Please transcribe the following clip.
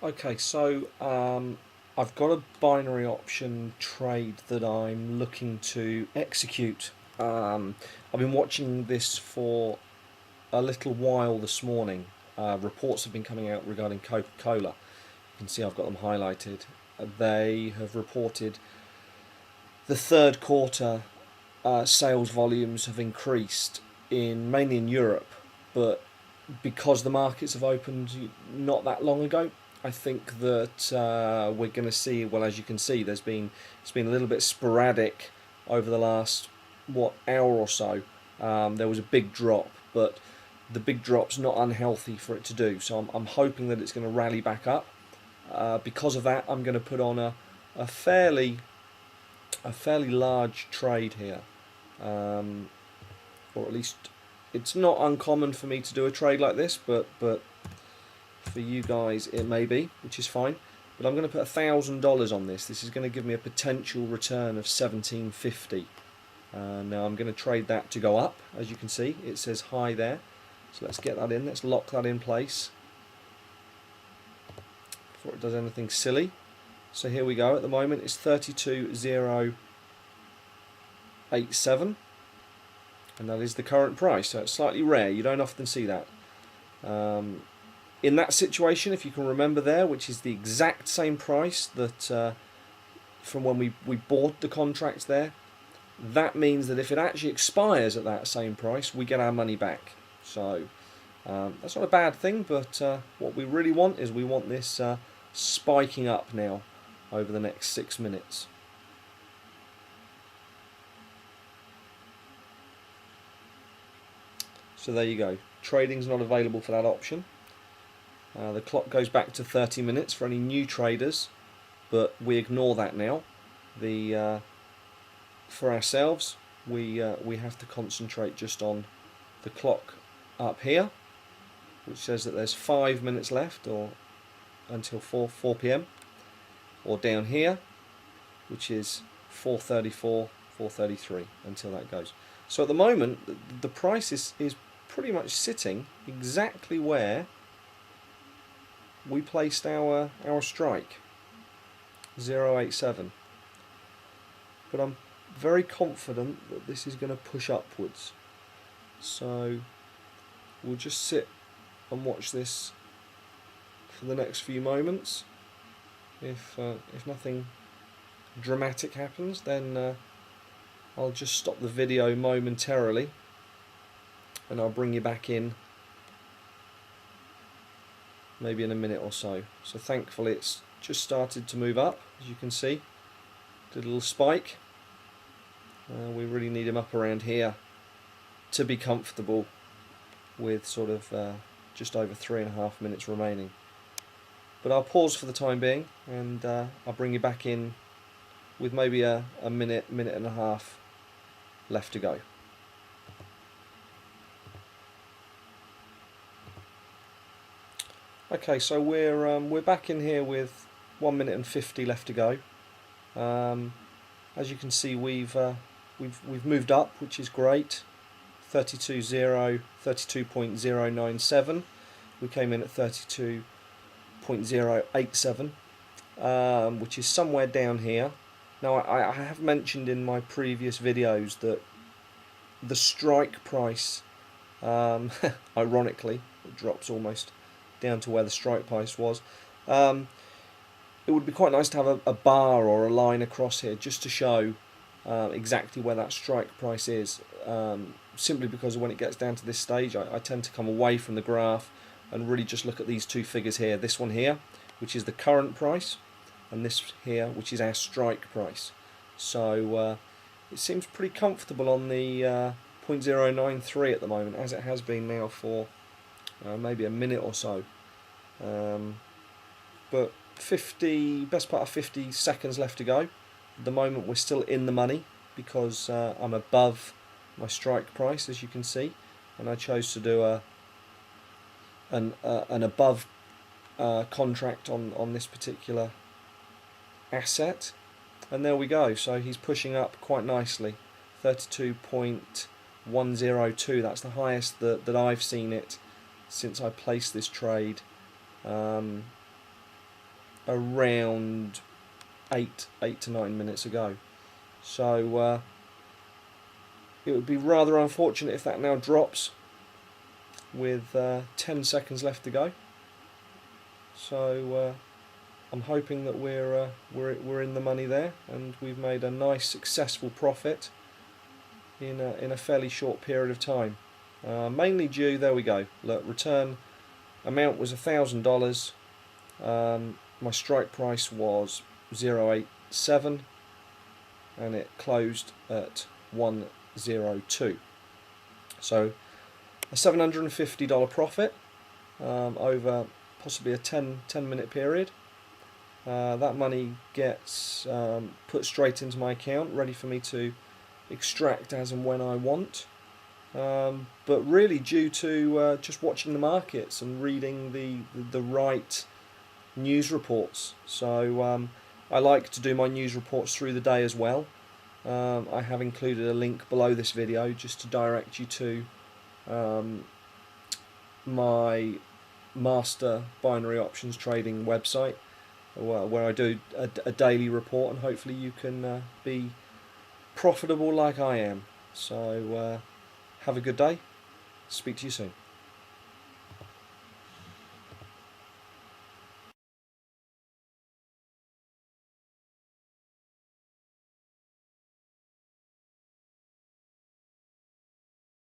Okay, so I've got a binary option trade that I'm looking to execute. I've been watching this for a little while this morning. Reports have been coming out regarding Coca-Cola. You can see I've got them highlighted. They have reported the third quarter sales volumes have increased mainly in Europe, but because the markets have opened not that long ago, I think that we're going to see. Well, as you can see, it's been a little bit sporadic over the last hour or so. There was a big drop, but the big drop's not unhealthy for it to do. So I'm hoping that it's going to rally back up. Because of that, I'm going to put on a fairly large trade here, or at least it's not uncommon for me to do a trade like this, but for you guys it may be, which is fine. But I'm going to put $1,000 on this. This is going to give me a potential return of 1750. Now I'm going to trade that to go up. As you can see, it says high there. So let's get that in. Let's lock that in place before it does anything silly. So here we go. At the moment it's 32,087, and that is the current price. So it's slightly rare. You don't often see that. In that situation, if you can remember there, which is the exact same price that from when we bought the contract there, that means that if it actually expires at that same price, we get our money back. So that's not a bad thing, but what we really want is we want this spiking up now over the next 6 minutes. So there you go. Trading's not available for that option. The clock goes back to 30 minutes for any new traders, but we ignore that now. For ourselves, we have to concentrate just on the clock up here, which says that there's 5 minutes left, or until 4 p.m. or down here, which is 4:34, 4:33 until that goes. So at the moment, the price is pretty much sitting exactly where we placed our strike, 0.87. But I'm very confident that this is going to push upwards. So we'll just sit and watch this for the next few moments. If nothing dramatic happens, then I'll just stop the video momentarily and I'll bring you back in maybe in a minute or so. So thankfully it's just started to move up, as you can see. Did a little spike. We really need him up around here to be comfortable with sort of just over 3.5 minutes remaining. But I'll pause for the time being, and I'll bring you back in with maybe a minute and a half left to go. Okay, so we're back in here with 1 minute and 50 left to go. As you can see, we've moved up, which is great. 32.097. We came in at 32.087, which is somewhere down here. Now I have mentioned in my previous videos that the strike price, ironically, it drops almost down to where the strike price was. It would be quite nice to have a bar or a line across here just to show exactly where that strike price is, simply because when it gets down to this stage I tend to come away from the graph and really just look at these two figures here, this one here, which is the current price, and this here, which is our strike price. So it seems pretty comfortable on the 0.093 at the moment, as it has been now for maybe a minute or so. But best part of 50 seconds left to go. At the moment we're still in the money because I'm above my strike price, as you can see, and I chose to do an above contract on this particular asset, and there we go. So he's pushing up quite nicely, 32.102. That's the highest that I've seen it since I placed this trade. around 8 to 9 minutes ago. So it would be rather unfortunate if that now drops with 10 seconds left to go. So I'm hoping that we're in the money there, and we've made a nice successful profit in a fairly short period of time. Mainly due, there we go. Look, return amount was $1,000. My strike price was 0.87, and it closed at 1.02. So a $750 profit over possibly a 10 minute period. That money gets put straight into my account, ready for me to extract as and when I want. But really due to just watching the markets and reading the right news reports. So I like to do my news reports through the day as well. I have included a link below this video just to direct you to my master binary options trading website, where I do a daily report, and hopefully you can be profitable like I am. So have a good day. Speak to you soon.